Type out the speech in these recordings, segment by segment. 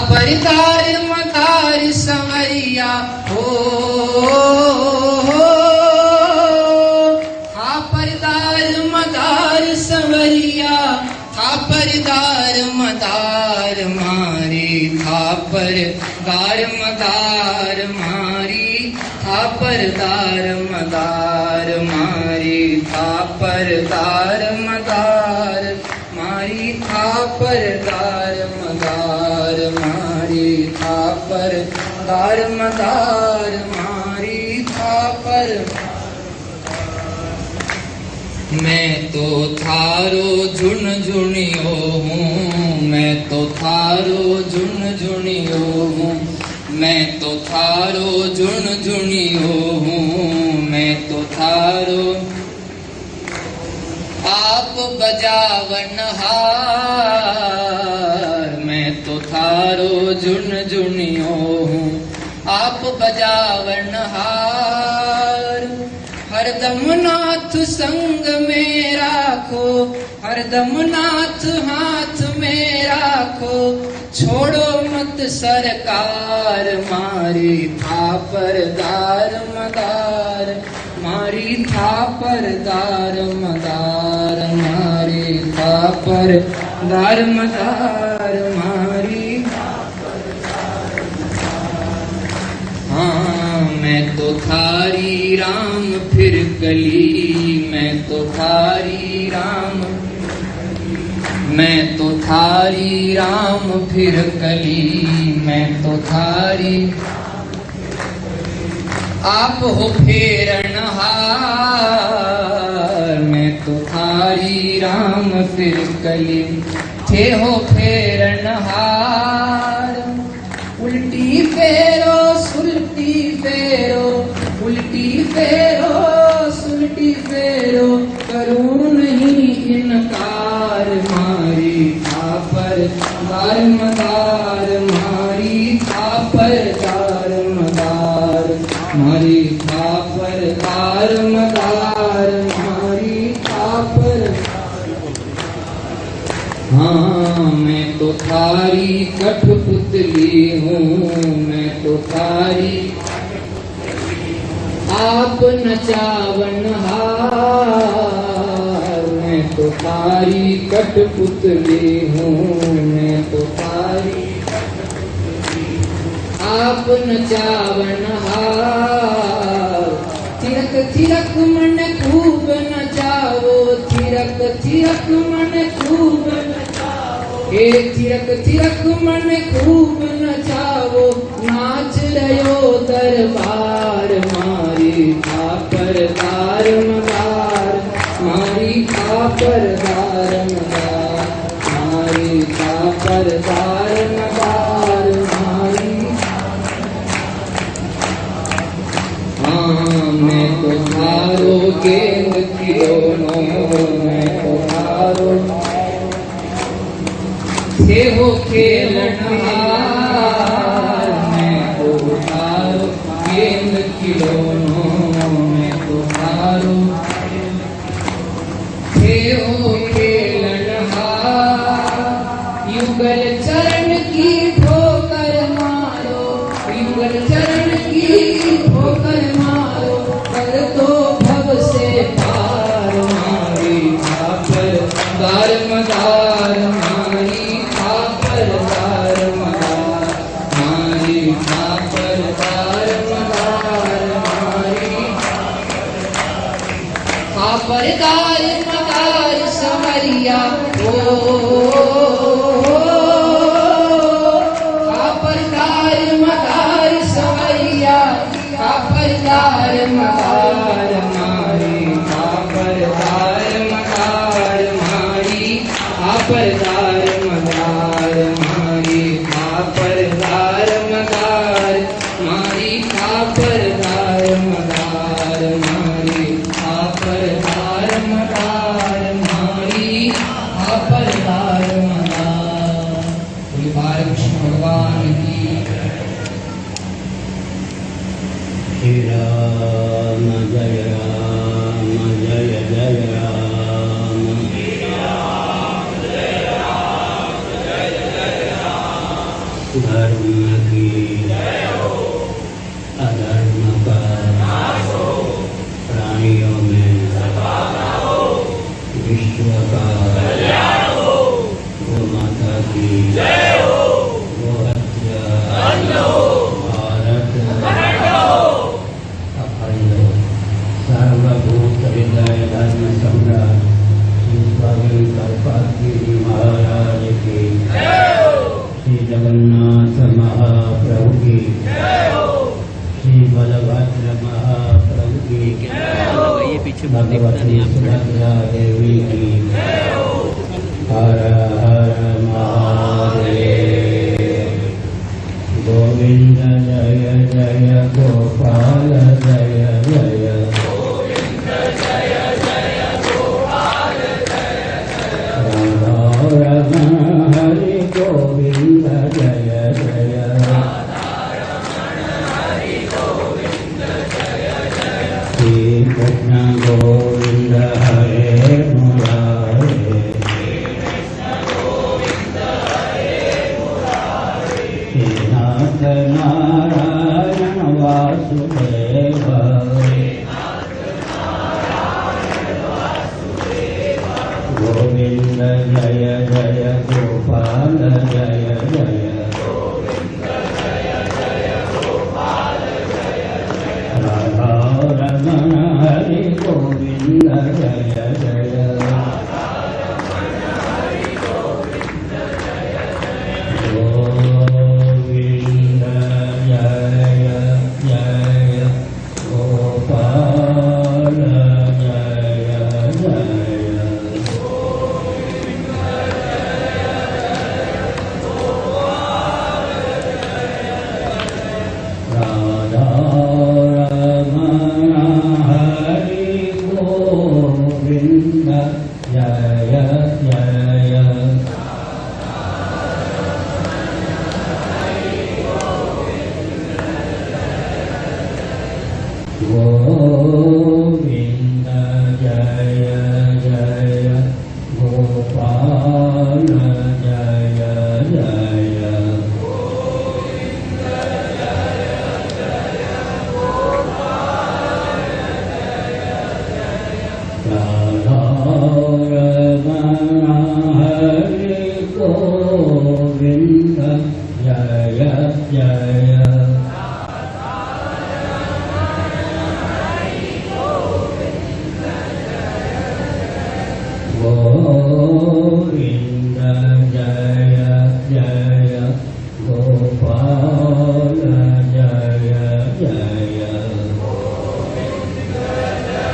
परितार मतार संवरिया हो परितार मतार संवरिया परितार मतार मारी परदार मदार मारी परदार मदार मारी परदार मदार मारी परदार मदार मारी परदार मदार मारी पर मैं तो थारो झुनझुनियो हूँ, मैं तो थारो झुनझुनियो हूँ, मैं तो थारो झुनझुनियो हूँ, मैं तो थारो आप बजावनहार। मैं तो थारो झुनझुनियो हूँ, आप बजावनहार। हरदम नाथ संग में राखो, हरदम नाथ हाथ में राखो, छोड़ो मत सरकार मारी थापरदार मदार मारी थापरदार मदार मारी थापरदार मदार मारी। हाँ मैं तो थारी राम फिर कली, मैं तो थारी राम, मैं तो थारी राम फिर कली, मैं तो थारी आप हो फेरनहार। मैं तो थारी राम फिर कली थे हो फेरनहार। उल्टी फेरो सुलटी फेरो, उल्टी फेरो सुलटी फेरो, करूं नहीं इनकार मारी थापरदार मदार मारी थापरदार मदार मारी थापरदार मदार मारी थापर। हाँ मैं तो थारी कठपुतली हूँ, मैं तो थारी आप नचावनहार। मैं तो थारी कठपुतली हूँ, मैं तो थारी आप नचावनहार। थिरक थिरक मन खूब नचावो, थिरक थिरक मन खूब नचावो, हे थिरक थिरक मन खूब नचावो, नाच रयो दरबार मारी थापरदार मदार मारी थापरदार मदार मारी थापरदार मदार मारी। हाँ मैं तो थारो गेंद खिलौनो, मैं तो थारो थे हो खेलनहार। मैं तो थारो गेंद खिलौनो, मैं तो थारो थे हो खेलनहार। युगल चरण की ठोकर मारो, युगल चरण की ठोकर मारो, कर दो भव से पार मारी थापरदार मदार मारी थापरदार मदार मारी थापरदार मदार मारी थापरदार मदार संवरिया ओ थापरदार मदार संवरिया थापरदार मदार मारी थापरदार मदार मारी थापरदार मदार मारी थापरदार मदार मारी थापरदार मदार मारी थापरदार मदार मारी थापरदार मदार। बोले बाल कृष्ण भगवान की। श्री राम जय जय राम। धर्म की अधर्म का प्राणियों में विश्व का गो माता की गो हत्या भारत अखंड सर्वभूत हृदय धर्म सम्राट श्री स्वामी कल्पागिरी महाराज की, श्री जगन्नाथ महाप्रभु की, श्री बलभद्र महाप्रभु की, भगवती सुभद्रा देवी की। हर हर महादेव। गोविंद जय जय गोपाल जय जय। राधा रमण हरि गोविंद जय जय। श्री कृष्ण गोविंद हरे मुरारे। श्रीनाथ नारायण वासुदेव। गोविंद जय जय गोपाल जय जय। राधा रमण हरि गोविंद जय जय। गोविंद जय जय गोपाल जय जय। राधा रमण हरि गोविंद जय जय। गोविंद जय जय गोपाल जय जय। राधा रमण हरि गोविंद जय जय। गोविंद जय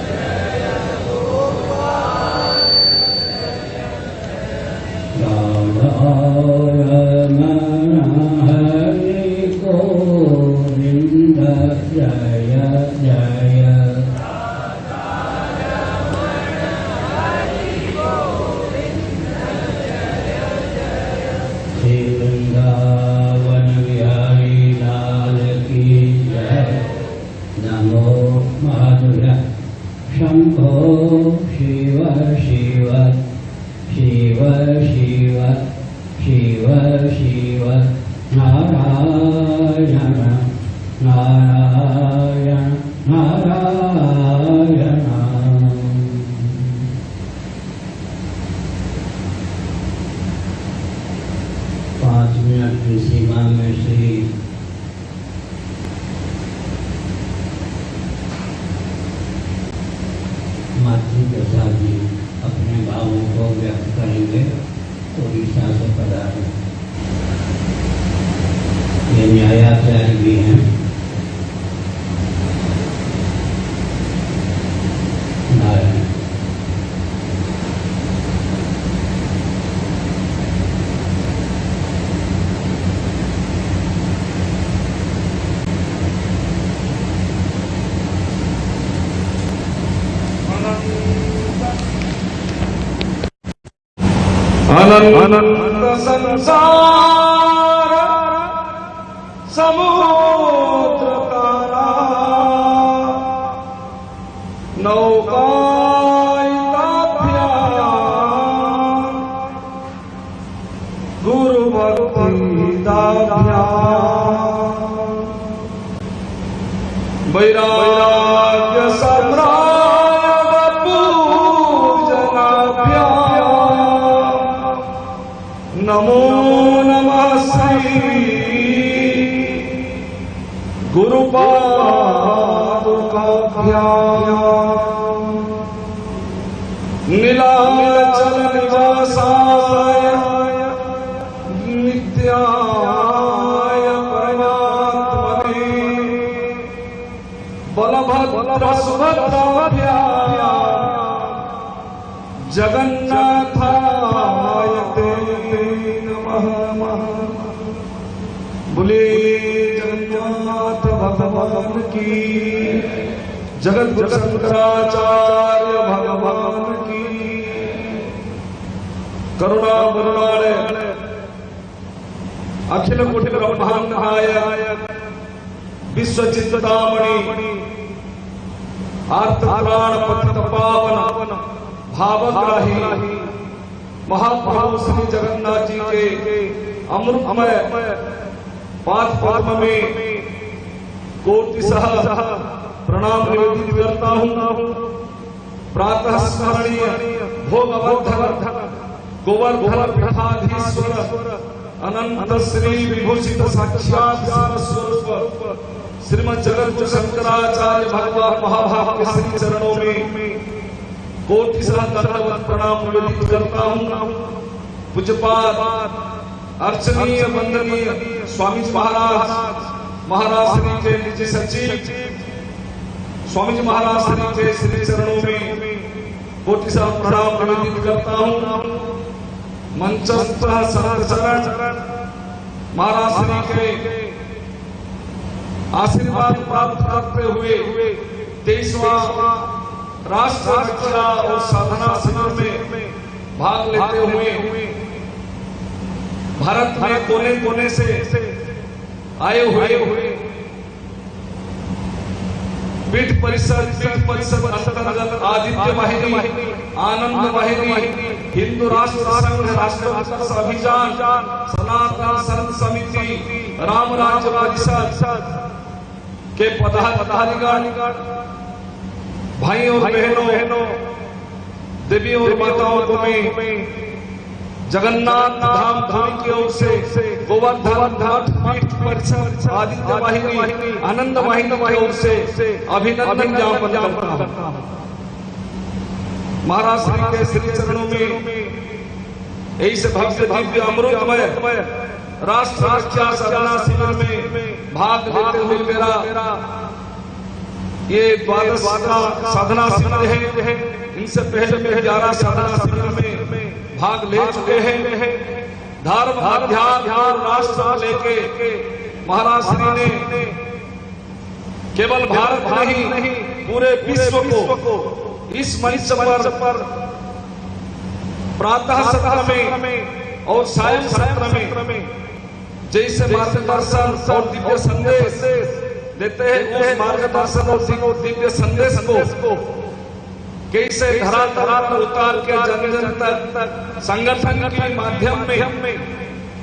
जय गोपाल जय जय। राधा रमण हरि गोविंद जय जय। श्री वृंदावन बिहारी लाल की जय। नमो माधुर्य शंभो शिव शिव शिव शिव शिव शिव नारायण नारायण नारायण। 5 मिनट की सीमा में श्री मातृ प्रसाद जी अपने भावों को व्यक्त करेंगे। उड़ीसा से पधारे ये न्यायाचार्य भी हैं। नारायण। अनंत संसार समुद्र तारा वैराग्य सम्राट पूजनाभ्याम् नमो नमः श्री गुरुपादुकाभ्याम् नीलाचल निवासाय नित्याय परमात्मने बलभद्र सुभद्राभ्याम् जगन्नाथाय ते नमः। बोले जगन्नाथ भगवान की, जगद्गुरु शंकराचार्य भगवान की। करुणा वरुणालय अखिल कोटि ब्रह्मांड नायक विश्व चिंतामणि आर्तत्राण पतित पावन भावग्राही महाप्रभु श्री जगन्नाथ जी के अमृतमय पाद पद्म में कोटिशः प्रणाम निवेदित करता हूँ। प्रातः स्मरणीय भोगवर्धन गोवर्धन पीठाधीश्वर अनंत श्री विभूषित साक्षात स्वरूप श्रीमद जगद्गुरु शंकराचार्य भगवान महाभाग के श्री चरणों में कोटिशः दंडवत प्रणाम निवेदित करता हूँ। पूज्यपाद अर्चनीय वंदनीय स्वामी महाराज श्री के निज सचिव स्वामी जी महाराज श्री के श्री चरणों में कोटिशः प्रणाम निवेदित करता हूँ। मंचस्थ संत चरण महाराज श्री के आशीर्वाद प्राप्त करते हुए 23वां राष्ट्र रक्षा और साधना शिविर में भाग लेते हुए भारत में कोने कोने से आए हुए पीठ परिषद अंतर्गत आदित्य वाहिनी, आनंद वाहिनी, हिंदू राष्ट्र संघ, राष्ट्र विकास अभियान, सनातन संत समिति, राम राज्य परिषद के पदाधिकारी, भाई और बहनों, देवी और माताओं को मैं जगन्नाथ धाम धुरी की ओर से गोवर्धन घाट पीठ परिषद आदित्य वाहिनी, आनंद वाहिनी की ओर से अभिनंदन ज्ञापन करता हूं। महाराज श्री के श्री चरणों में ऐसे भव्य दिव्य अमृतमय राष्ट्र रक्षा साधना शिविर में भाग लेते हुए मेरा ये द्वादश साधना शिविर है। इनसे पहले मैं 11 साधना शिविर में भाग ले चुके हैं। धर्म अध्यात्म और राष्ट्र लेके महाराज श्री ने केवल भारत नहीं पूरे विश्व को इस मंच पर प्रातः सत्र में और सायं सत्र में जैसे मार्गदर्शन और दिव्य संदेश देते हैं, उस मार्गदर्शन और दिव्य संदेश को कैसे धरा पर उतार के जन जन तक संगठन के माध्यम में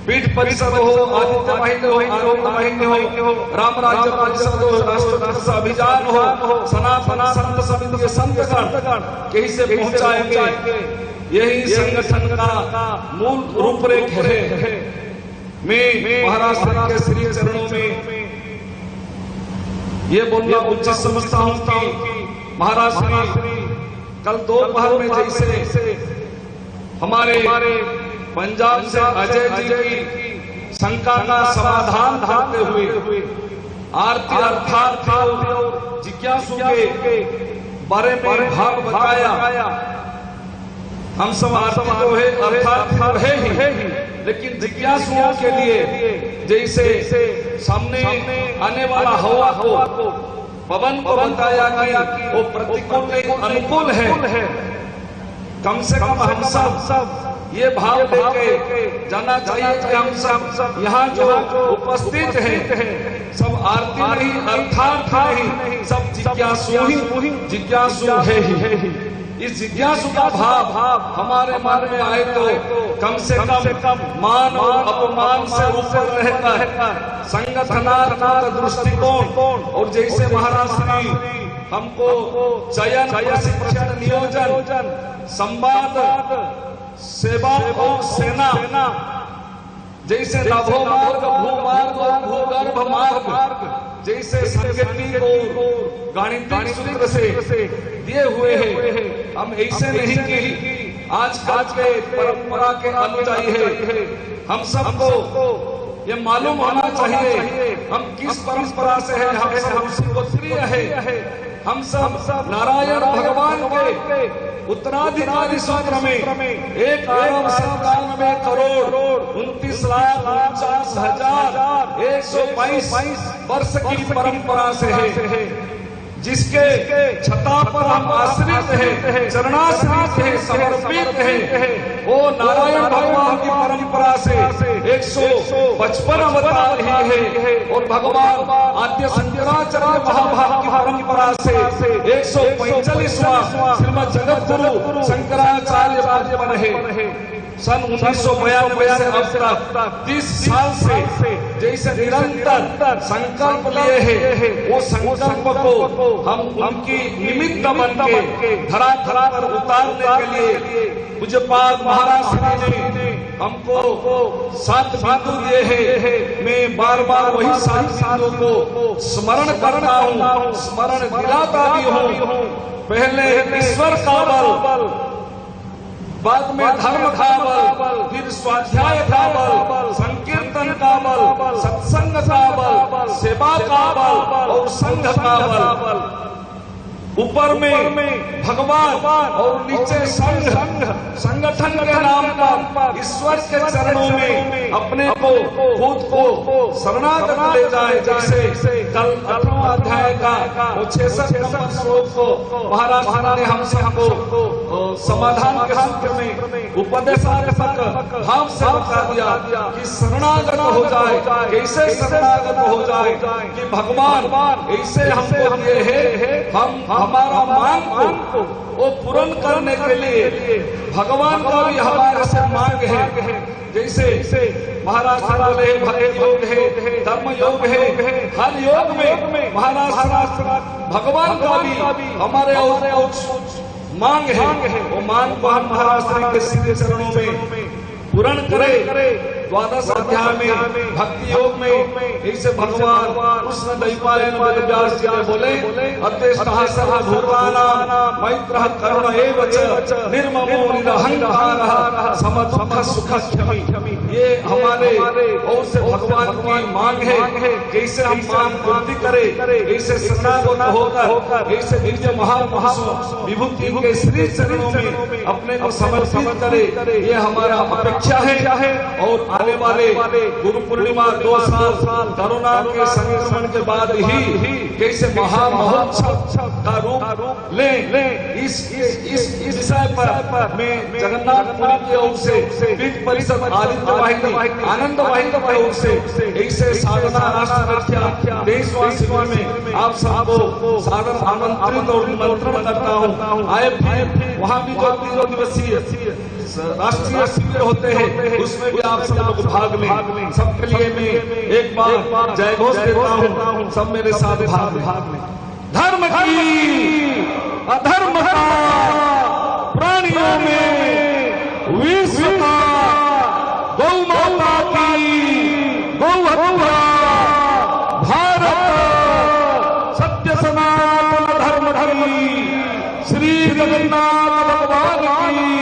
पीठ परिषद हो, आदित्य वाहिनी हो, आनंद वाहिनी हो, राम राज्य परिषद हो, राष्ट्र विकास अभियान हो, सनातन संत समिति के संतगण कैसे पहुंचाएंगे, यही संगठन का मूल रूपरेखा है। मैं महाराज के श्री चरणों में ये बोलना उचित समझता हूँ कि महाराज श्री कल दोपहर में जैसे हमारे पंजाब से अजय जी की शंका का समाधान करते हुए आरती अर्थात जिज्ञासु के बारे में भाव बताया। हम सब आरती तो है, अर्थात है ही, लेकिन जिज्ञासुओं के लिए जैसे सामने आने वाला हवा को, पवन को बताया कि वो प्रतिकूल नहीं अनुकूल है। कम से कम हम सब ये भाव लेके जाना चाहिए कि हम सब यहाँ जो उपस्थित हैं सब आरती नहीं, अर्थात नहीं, सब जिज्ञासु है ही। इस जिज्ञासु का भाव हमारे मन में आए तो कम से कम मान और अपमान से ऊपर रहता है संगठनात्मक दृष्टिकोण। और जैसे महाराज श्री हमको चयन, प्रशिक्षण, नियोजन, संवाद, सेवा और सेना जैसे नभो मार्ग, भूमार्ग और भूगर्भ मार्ग जैसे सांकेतिक और गणितीय सूत्र से दिए हुए हैं। हम ऐसे नहीं कि आज के परंपरा के अनुयायी है। हम सबको ये मालूम होना चाहिए हम किस परंपरा से है। हम सब उसी गोत्रीय है। हम सब नारायण भगवान के उत्तराधिकारी सूत्र में 1,97 करोड़ 29,49,122 वर्ष की परंपरा से है, जिसके छता पर हम आश्रित हैं, चरणाश्रित हैं, समर्पित हैं। वो नारायण भगवान की परंपरा से 155 अवतार ही है और भगवान आद्य शंकराचार्य महाभारत की परंपरा से 145वां श्रीमद जगत गुरु शंकराचार्य बने हैं। सन 1992 से अब तक 30 साल से जैसे निरंतर संकल्प लिए हैं, वो संकल्प को हम उनकी निमित्त बन के धरा पर उतारने के लिए पूज्यपाद महाराज श्री ने हमको 7 बिंदु दिए हैं। मैं बार बार वही 7 बिंदु को स्मरण करता हूँ, स्मरण दिलाता भी हूँ। पहले ईश्वर का बल, बाद में धर्म का बल, फिर स्वाध्याय का बल, संकीर्तन का बल, सत्संग का बल, सेवा का बल और संघ का बल। ऊपर में भगवान और नीचे संघ, संगठन के नाम पर ईश्वर के चरणों में अपने को खुद को शरणागत ले जाए। जैसे कल 8वां अध्याय का 66 नंबर श्लोक को महाराज ने हम सबको समाधान के सूत्र में उपदेशात्मक भाव से बता दिया कि शरणागत हो जाए। कैसे शरणागत हो जाए कि भगवान ऐसे हमको दिए हैं, हम हमारा मांग को वो पूर्ण करने के लिए भगवान का भी हमारे से मांग है। जैसे महाराज बोले भक्ति योग है, धर्म योग है, हर योग में महाराज भगवान का भी हमारे और मांग है। वो मांग को हम महाराज श्री के सीधे चरणों में पूर्ण करे। 12 अध्याय में भक्ति योग में ऐसे भगवान कृष्ण दैपायन व्यास जी ने बोले अत्यष्टः सर्वभूतानां मैत्रः करुण एव च निर्ममो निरहंकारः समदुःख सुखक्षमी। ये हमारे और से भगवान की मांग है। कैसे हम मांग पूर्ति करें, कैसे शरणागत होकर कैसे दिव्य महापुरुषों विभूति के श्री चरणों में अपने को समर्पित करे, ये हमारा अपेक्षा है। और आने वाले गुरु पूर्णिमा 2 साल कोरोना के संक्रमण के बाद ही कैसे महामहोत्सव का रूप ले इस विषय पर मैं जगन्नाथपुरी की ओर से पीठ परिषद आदित्य वाहिनी आनंद वाहिनी की ओर से ऐसे साधना राष्ट्र देशवासियों में आप सबको सादर आमंत्रित और निमंत्रण करता हूँ। आए फिर वहाँ भी जो 3 दिवसीय राष्ट्रीय शिविर होते हैं उसमें भी आप सब लोग भाग लें। सबके लिए मैं एक बार जय घोष देता हूँ, सब मेरे साथ भाग लें। धर्म की अधर्म का प्राणियों में विश्व का गौ माता की गौ हत्या, भारत सत्य सनातन धर्म धर्मी श्री जगन्नाथ भगवान की,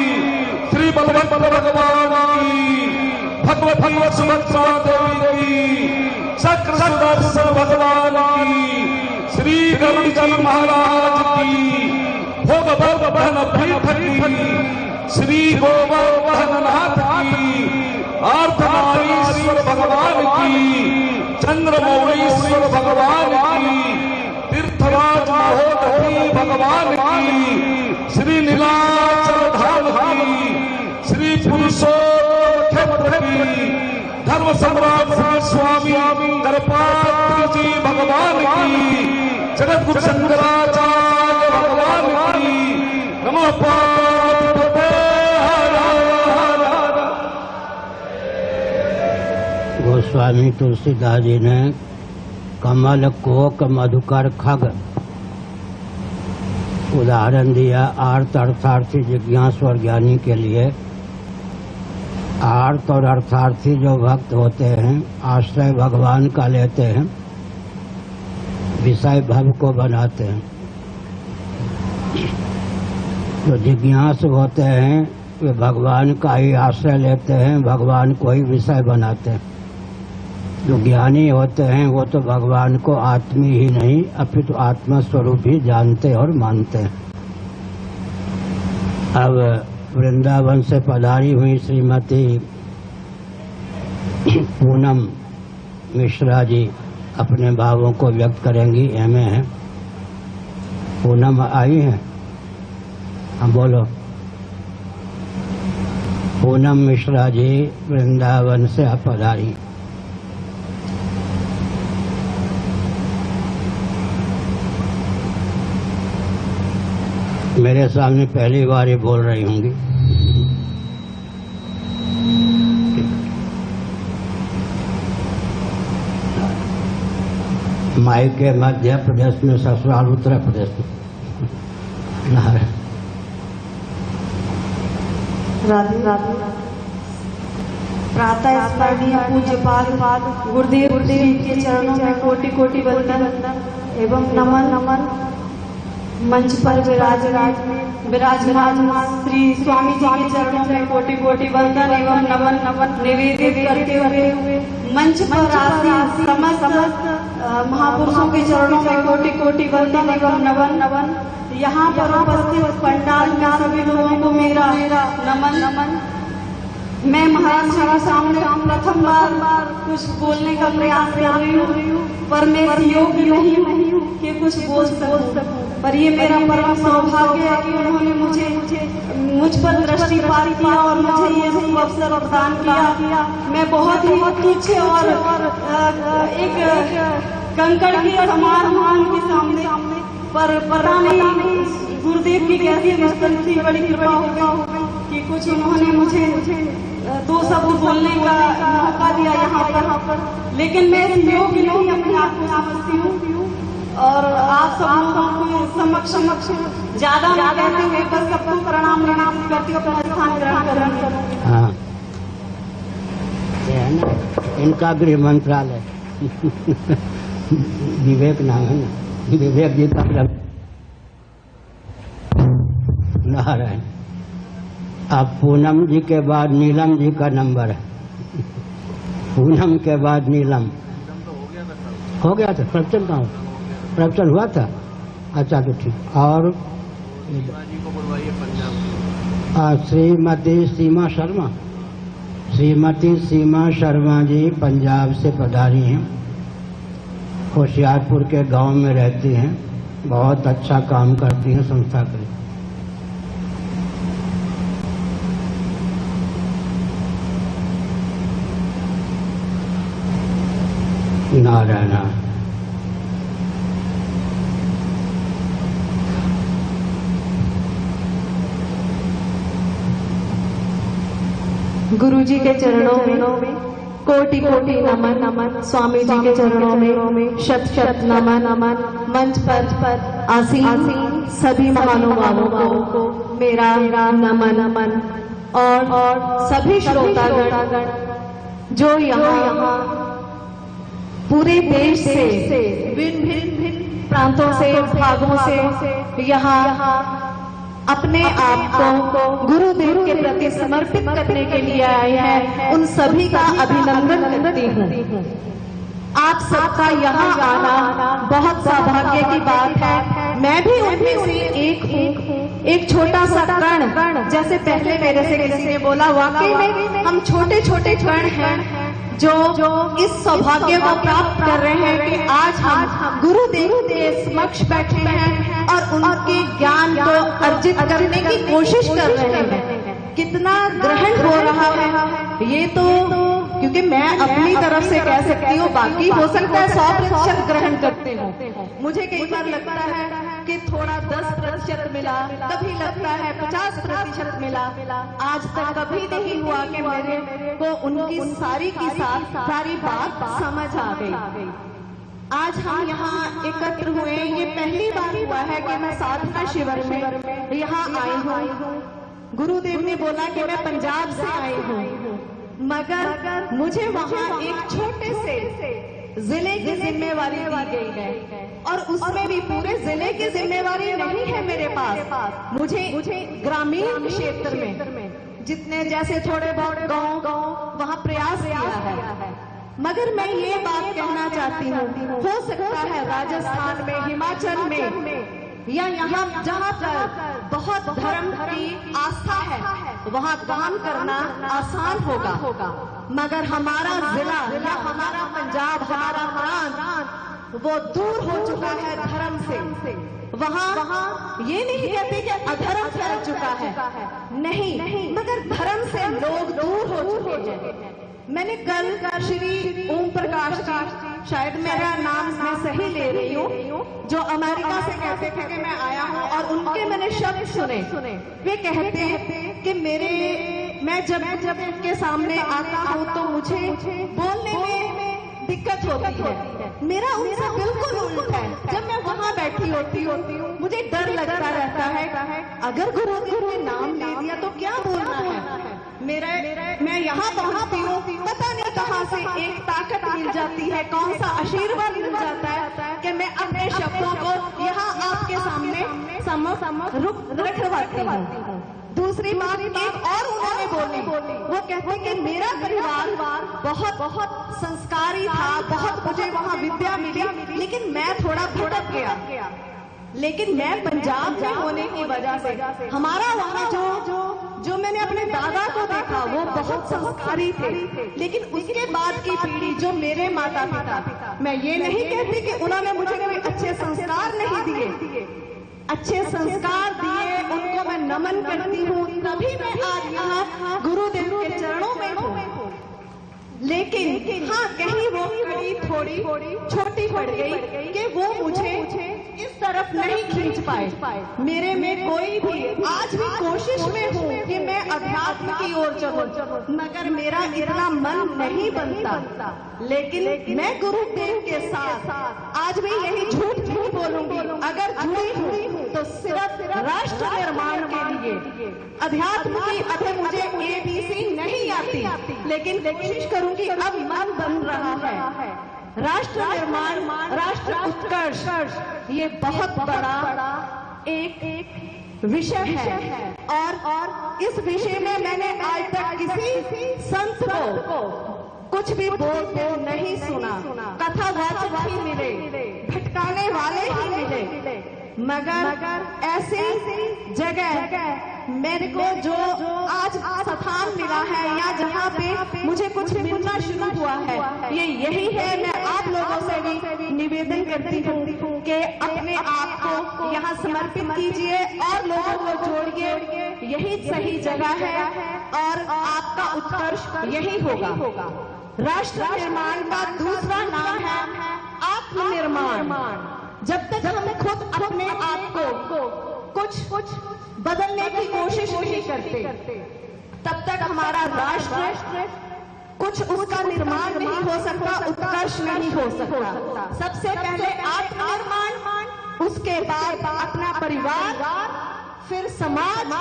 श्री बलभद्र भगवान की, भगवत सुभद्रा देवी की, चक्र सुदर्शन भगवान की, श्री गरुड़जन महाराज की, भोग बहन पीठ की, श्री गोवर्धन नाथ की, अर्धनारीश्वर भगवान की, चंद्रमौळीश्वर भगवान की, तीर्थराज महोदधि भगवान की, श्री नीलाचल धाम की, श्री पुरुषोत्तम क्षेत्र की, धर्म सम्राट स्वामी करपात्री जी भगवान की, जगत गुरु शंकराचार्य भगवान की, नमो गोस्वामी तुलसीदास जी ने कमल कोक मधुकर खग उदाहरण दिया आर्त अर्थार्थी जिज्ञासु और ज्ञानी के लिए। आर्त और अर्थार्थी जो भक्त होते हैं आश्रय भगवान का लेते हैं, विषय भव को बनाते हैं। जो जिज्ञासु होते हैं वे भगवान का ही आश्रय लेते हैं, भगवान को ही विषय बनाते हैं। जो ज्ञानी होते हैं वो तो भगवान को आत्मी ही नहीं अपितु आत्मा स्वरूप ही जानते और मानते हैं। अब वृंदावन से पधारी हुई श्रीमती पूनम मिश्रा जी अपने भावों को व्यक्त करेंगी। एमए है पूनम आई हैं, हम बोलो। पूनम मिश्रा जी वृंदावन से आप पधारी। मेरे सामने पहली बार ये बोल रही होंगी। माई के मध्य प्रदेश में, ससुराल उत्तर प्रदेश में। प्रातः स्मरणीय पूज्य पाद गुरुदेव के चरणों में कोटि कोटि वंदन एवं नमन। मंच पर विराजमान श्री स्वामी जी के चरणों में कोटि कोटि वंदन एवं नमन निवेदित करते हुए मंच पर आसीन समस्त महापुरुषों के चरणों में कोटि कोटि वंदन एवं नमन। यहाँ पर उपस्थित पंडाल में सभी लोगों को मेरा नमन। मैं महाराज जी के सामने प्रथम बार कुछ बोलने का प्रयास कर रही हूँ, पर मैं योग्य नहीं हूँ कि कुछ बोल सकूं। पर ये मेरा परम सौभाग्य है कि उन्होंने मुझ पर दृष्टिपात किया और मुझे ये शुभ अवसर प्रदान किया। मैं बहुत ही तुच्छ और एक कंकड़ के समान के सामने, पर पता नहीं गुरुदेव की कैसी विस्तृत बड़ी कृपा होगी कि कुछ उन्होंने मुझे दो शब्द बोलने का मौका दिया यहाँ पर। लेकिन मैं योग्य नहीं अपने आप को समझती हूँ और आप सब लोगों को समक्ष ज्यादा कहते हुए बस सबको प्रणाम करती हूँ, अपना स्थान ग्रहण करेंगे। हाँ, इनका गृह मंत्रालय विवेक नाम है ना, विवेक जी का नारायण। अब पूनम जी के बाद नीलम जी का नंबर है। पूनम के बाद नीलम हो गया था। प्रवचन कहाँ प्रवचन हुआ था? अच्छा तो ठीक। और श्रीमती सीमा शर्मा, श्रीमती सीमा शर्मा जी पंजाब से पधारी हैं, होशियारपुर के गांव में रहती हैं, बहुत अच्छा काम करती हैं संस्था के लिए। नारायण। गुरु जी के चरणों में कोटि कोटि नमन। स्वामी जी के चरणों में शत शत नमन। मंच पर आसीन सभी महानुभावों को मेरा नमन। और सभी श्रोतागण जो यहाँ पूरे देश से भिन्न प्रांतों से भागों से यहाँ अपने आप को गुरुदेव के प्रति समर्पित करने के लिए आए हैं, उन सभी का अभिनंदन करती हूँ। आप सबका यहाँ आना बहुत सौभाग्य की बात है। मैं भी उनमें से एक हूँ, एक छोटा सा कण। जैसे पहले मेरे से किसी ने बोला, वाकई में हम छोटे छोटे कण हैं जो इस सौभाग्य को प्राप्त कर रहे हैं कि आज हम गुरुदेव के समक्ष बैठे हैं और उनके ज्ञान को अर्जित करने की कोशिश कर रहे हैं। कितना ग्रहण हो रहा है ये तो क्योंकि मैं अपनी तरफ से कह सकती हूँ, बाकी हो सकता है 100% ग्रहण करते हो। मुझे कई बार लगता है कि थोड़ा 10% मिला, कभी लगता है 50% मिला। आज तक कभी नहीं हुआ कि मेरे को उनकी सारी की सारी बात समझ आ गई। आज हम यहाँ एकत्र हुए, ये पहली बार हुआ है कि मैं साधना शिविर में यहाँ आई हूँ। गुरुदेव ने बोला कि मैं पंजाब से आई हूँ, मगर मुझे वहाँ एक छोटे से जिले की जिम्मेवारी दी गई है और उसमें भी पूरे जिले की जिम्मेवारी नहीं है मेरे पास। मुझे ग्रामीण क्षेत्र में जितने जैसे थोड़े बहुत गाँव वहाँ प्रयास किया है। मगर मैं ये बात कहना चाहती हूँ, हो सकता है राजस्थान में, हिमाचल में या यहाँ जहाँ पर बहुत धर्म की आस्था है वहाँ काम करना आसान होगा, मगर हमारा जिला या हमारा पंजाब, हमारा प्रांत वो दूर हो चुका है धर्म से। वहाँ ये नहीं कहते कि अधर्म फैल चुका है, नहीं, मगर धर्म से लोग दूर हो चुके हैं। मैंने कल श्री ओम प्रकाश जी, शायद मेरा नाम मैं सही ले रही हूँ, जो अमेरिका से कहते थे कि मैं आया हूँ, और उनके मैंने शब्द सुने। वे कहते हैं कि मैं जब के सामने आता हूँ तो मुझे बोलने में दिक्कत होती है। मेरा उनसे बिल्कुल उल्टा है। जब मैं वहाँ बैठी होती हूँ मुझे डर लगता रहता है, अगर गुरुदेव ने नाम ले दिया तो क्या बोलना है। मैं यहाँ पहुँचती हूँ, पता नहीं कहाँ से एक ताकत मिल जाती है, कौन सा आशीर्वाद मिल जाता है कि मैं अपने शब्दों को यहाँ आपके सामने रखवाती हूँ। दूसरी बात एक और उन्होंने बोली, वो कहते कि मेरा परिवार बहुत संस्कारी था, बहुत मुझे वहाँ विद्या मिली, लेकिन मैं थोड़ा भटक गया। लेकिन मैं पंजाब में होने की वजह से हमारा वहाँ जो मैंने अपने दादा को देखा वो बहुत संस्कारी थे, लेकिन उसके बाद की पीढ़ी जो मेरे माता पिता, मैं ये नहीं कहती कि उन्होंने मुझे कोई अच्छे संस्कार नहीं दिए, अच्छे संस्कार दिए, उनको मैं नमन करती हूँ, तभी मैं आज यहाँ गुरुदेव के चरणों में हूँ। लेकिन हाँ, कहीं वो कड़ी थोड़ी छोटी पड़ गई कि वो मुझे इस तरफ नहीं खींच पाए। मेरे में कोई भी आज भी कोशिश में हूँ कि मैं अध्यात्म की ओर चलूं, मगर मेरा इतना मन नहीं बनता। लेकिन मैं गुरुदेव के साथ आज भी यही झूठ नहीं बोलूंगी, अगर जुड़ी हूँ तो सिर्फ राष्ट्र निर्माण के लिए। अध्यात्म की अभी मुझे ABC नहीं आती, लेकिन कोशिश करूंगी, अब मन बन रहा है। राष्ट्र निर्माण, राष्ट्र उत्कर्ष, ये बहुत बड़ा एक विषय है, और इस विषय में मैंने आज तक किसी संत को कुछ भी बोलते नहीं सुना। कथावाचक ही मिले, भटकाने वाले ही मिले, मगर ऐसी जगह मेरे को जो आज स्थान मिला है या जहाँ पे मुझे कुछ मिलना शुरू हुआ है, ये यही है। मैं आप लोगों से भी निवेदन करती हूँ कि अपने आप को यहाँ समर्पित कीजिए और लोगों को जोड़िए, यही सही जगह है और आपका उत्कर्ष यही होगा। राष्ट्र निर्माण का दूसरा नाम है आत्मनिर्माण। जब तक हम खुद अपने आप को कुछ बदलने की कोशिश नहीं करते, तब तक हमारा राष्ट्र कुछ उसका निर्माण नहीं हो सकता, उत्कर्ष नहीं हो सकता। सबसे पहले आत्मनिर्माण, उसके बाद अपना परिवार, फिर समाज,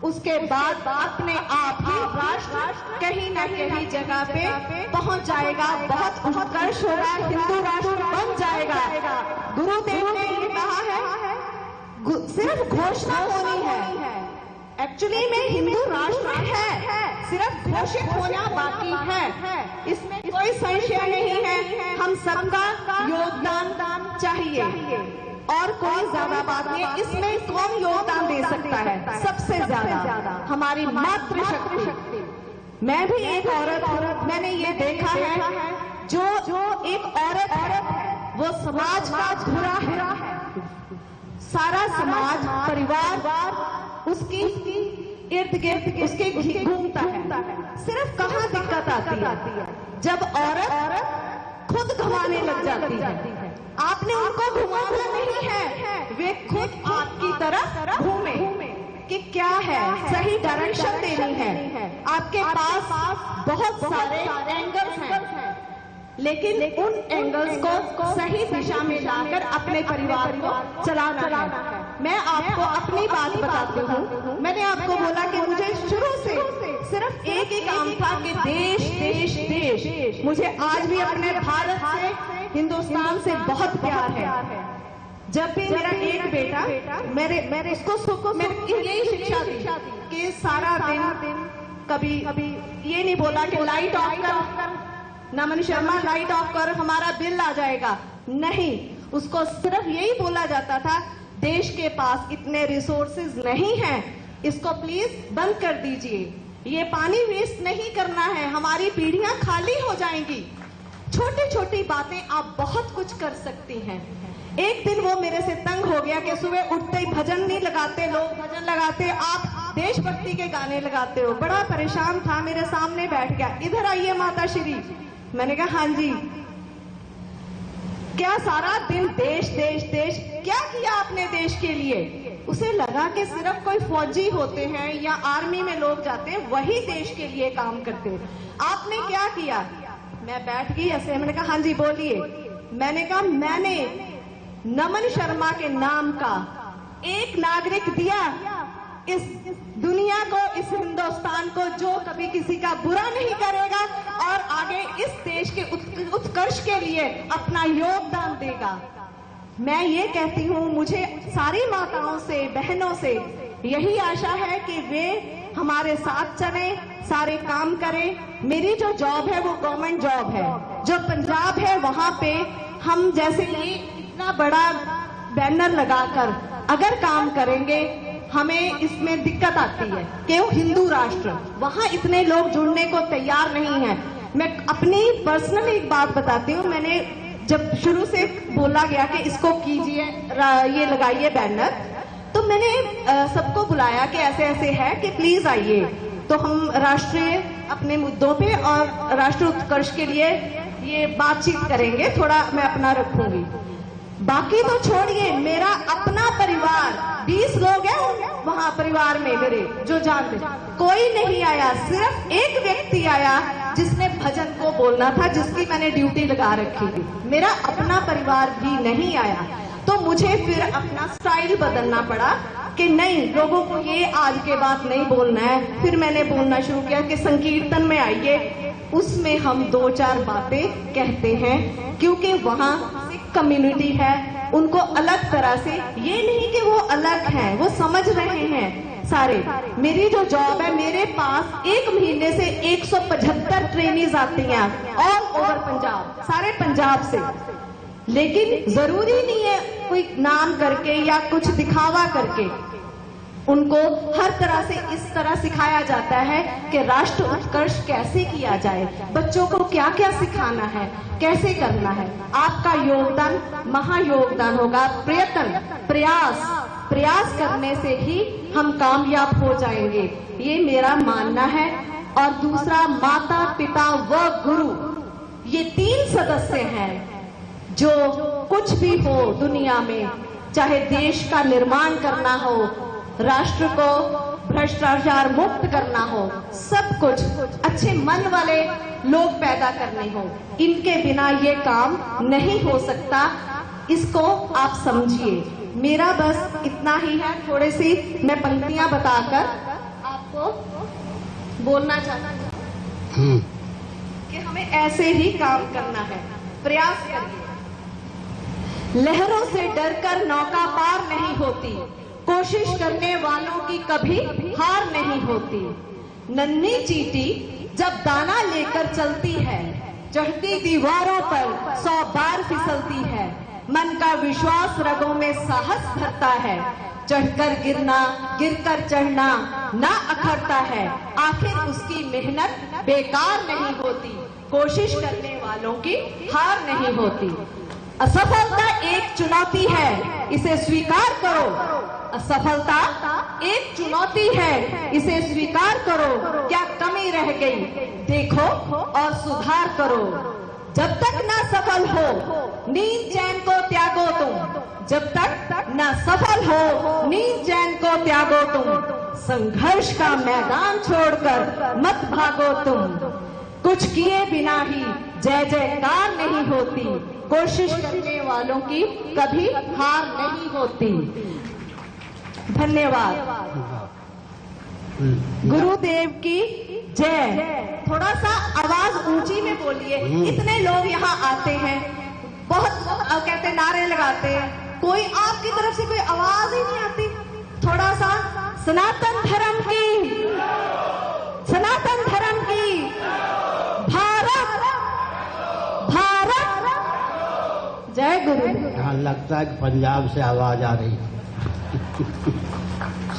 उसके बाद अपने आप ही राष्ट्र कहीं न कहीं जगह पे पहुंच जाएगा, बहुत उत्कर्ष होगा, हिंदू राष्ट्र बन जाएगा। गुरुदेव ने ये कहा है, सिर्फ घोषणा होनी है, एक्चुअली में हिंदू राष्ट्र है, सिर्फ घोषित होना बाकी है, इसमें कोई संशय नहीं है। हम सबका योगदान चाहिए और कोई ज्यादा बात नहीं, इसमें कौन योगदान दे सकता है? सबसे ज्यादा हमारी मातृशक्ति। मैं भी एक औरत, मैंने ये देखा है, जो एक औरत है वो समाज का धुरा है। सारा समाज, परिवार उसकी इर्द गिर्द उसके घूमता है। सिर्फ कहाँ दिक्कत आती है, जब औरत खुद घुमाने लग जाती है। आपने उनको घुमाना नहीं है, वे खुद आपकी तरफ घूमे कि क्या है, सही डायरेक्शन देनी है। आपके पास बहुत सारे एंगल्स हैं, लेकिन उन एंगल्स को सही दिशा में लाकर अपने परिवार को चलाना है। मैं आपको अपनी बात बताती हूँ। मैंने आपको बोला कि मुझे शुरू से सिर्फ एक ही काम था कि देश देश देश। मुझे आज भी अपने भारत से, हिंदुस्तान से बहुत प्यार है। जब भी मेरा एक बेटा मेरे उसको मैंने यही शिक्षा दी कि सारा दिन कभी ये नहीं बोला कि लाइट ऑफ कर, नमन शर्मा लाइट ऑफ कर, हमारा बिल आ जाएगा। नहीं, उसको सिर्फ यही बोला जाता था, देश के पास इतने रिसोर्सेज नहीं हैं, इसको प्लीज बंद कर दीजिए। ये पानी वेस्ट नहीं करना है, हमारी पीढ़ियां खाली हो जाएंगी। छोटी छोटी बातें आप बहुत कुछ कर सकती हैं। एक दिन वो मेरे से तंग हो गया कि सुबह उठते ही भजन नहीं लगाते, लोग भजन लगाते, आप देशभक्ति के गाने लगाते हो। बड़ा परेशान था, मेरे सामने बैठ गया, इधर आइए माता श्री। मैंने कहा हाँ जी। क्या सारा दिन देश देश देश, क्या किया आपने देश के लिए? उसे लगा कि सिर्फ कोई फौजी होते हैं या आर्मी में लोग जाते हैं वही देश के लिए काम करते हैं। आपने क्या किया? मैं बैठ गई ऐसे, मैंने कहा हाँ जी बोलिए। मैंने कहा मैंने नमन शर्मा के नाम का एक नागरिक दिया इस दुनिया को, इस हिंदुस्तान को, जो कभी किसी का बुरा नहीं करेगा और आगे इस देश के उत्कर्ष के लिए अपना योगदान देगा। मैं ये कहती हूँ, मुझे सारी माताओं से, बहनों से यही आशा है कि वे हमारे साथ चले, सारे काम करें। मेरी जो जॉब है वो गवर्नमेंट जॉब है। जो पंजाब है वहां पे हम जैसे ये इतना बड़ा बैनर लगाकर अगर काम करेंगे, हमें इसमें दिक्कत आती है कि वो हिंदू राष्ट्र, वहां इतने लोग जुड़ने को तैयार नहीं है। मैं अपनी पर्सनल एक बात बताती हूँ। मैंने जब शुरू से बोला गया कि इसको कीजिए, ये लगाइए बैनर, तो मैंने सबको बुलाया कि ऐसे ऐसे है कि प्लीज आइए, तो हम राष्ट्रीय अपने मुद्दों पे और राष्ट्र उत्कर्ष के लिए ये बातचीत करेंगे। थोड़ा मैं अपना रखूंगी, बाकी तो छोड़िए। मेरा अपना परिवार 20 लोग हैं वहां परिवार में मेरे जो जानते, कोई नहीं आया। सिर्फ एक व्यक्ति आया जिसने भजन को बोलना था, जिसकी मैंने ड्यूटी लगा रखी थी। मेरा अपना परिवार भी नहीं आया, तो मुझे फिर अपना स्टाइल बदलना पड़ा कि नहीं, लोगों को ये आज के बाद नहीं बोलना है। फिर मैंने बोलना शुरू किया कि संकीर्तन में आइए, उसमें हम 2-4 बातें कहते हैं, क्योंकि वहाँ सिख कम्युनिटी है, उनको अलग तरह से, ये नहीं कि वो अलग हैं, वो समझ रहे हैं सारे। मेरी जो जॉब है, मेरे पास एक महीने से 175 ट्रेनीज आती हैं ऑल ओवर पंजाब, सारे पंजाब से। लेकिन जरूरी नहीं है कोई नाम करके या कुछ दिखावा करके, उनको हर तरह से इस तरह सिखाया जाता है कि राष्ट्र उत्कर्ष कैसे किया जाए, बच्चों को क्या क्या सिखाना है, कैसे करना है। आपका योगदान महायोगदान होगा। प्रयास करने से ही हम कामयाब हो जाएंगे, ये मेरा मानना है। और दूसरा, माता पिता व गुरु, ये 3 सदस्य हैं जो कुछ भी हो दुनिया में, चाहे देश का निर्माण करना हो, राष्ट्र को भ्रष्टाचार मुक्त करना हो, सब कुछ अच्छे मन वाले लोग पैदा करने हो, इनके बिना ये काम नहीं हो सकता। इसको आप समझिए। मेरा बस इतना ही है, थोड़ी सी मैं पंक्तियां बताकर आपको बोलना चाहती हूँ कि हमें ऐसे ही काम करना है। प्रयास करिए। लहरों से डरकर नौका पार नहीं होती, कोशिश करने वालों की कभी हार नहीं होती। नन्ही चींटी जब दाना लेकर चलती है, चढ़ती दीवारों पर 100 बार फिसलती है। मन का विश्वास रगों में साहस भरता है, चढ़कर गिरना, गिरकर चढ़ना ना अखरता है। आखिर उसकी मेहनत बेकार नहीं होती, कोशिश करने वालों की हार नहीं होती। असफलता एक चुनौती है, इसे स्वीकार करो। असफलता एक चुनौती है, इसे स्वीकार करो। क्या कमी रह गई देखो और सुधार करो। जब तक ना सफल हो नींद चैन को त्यागो तुम। जब तक ना सफल हो नींद चैन को त्यागो तुम। संघर्ष का मैदान छोड़कर मत भागो तुम। कुछ किए बिना ही जय जयकार नहीं होती। कोशिश करने वालों की कभी हार नहीं होती। धन्यवाद। गुरुदेव की जय। थोड़ा सा आवाज ऊंची में बोलिए। इतने लोग यहाँ आते हैं, बहुत कहते नारे लगाते हैं, कोई आपकी तरफ से कोई आवाज ही नहीं आती। थोड़ा सा सनातन धर्म की, सनातन धर्म की, भारत भारत जय गुरु। यहाँ लगता है कि पंजाब से आवाज आ रही है।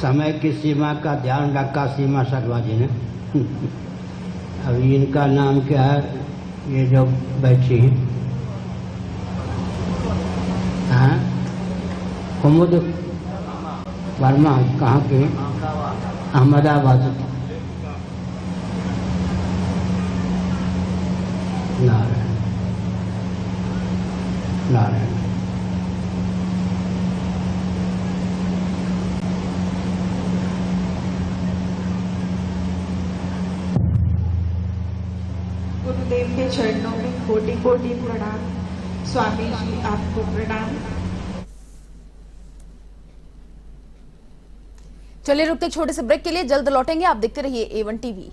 समय की सीमा का ध्यान रखा सीमा शर्मा जी ने। अब इनका नाम क्या है, ये जो बैठी है? हाँ, कुमुद वर्मा। कहाँ के? अहमदाबाद। नारायण नारायण। गुरुदेव के चरणों में कोटि कोटि प्रणाम। स्वामी जी आपको प्रणाम। चलिए रुकते छोटे से ब्रेक के लिए, जल्द लौटेंगे। आप देखते रहिए A1 TV।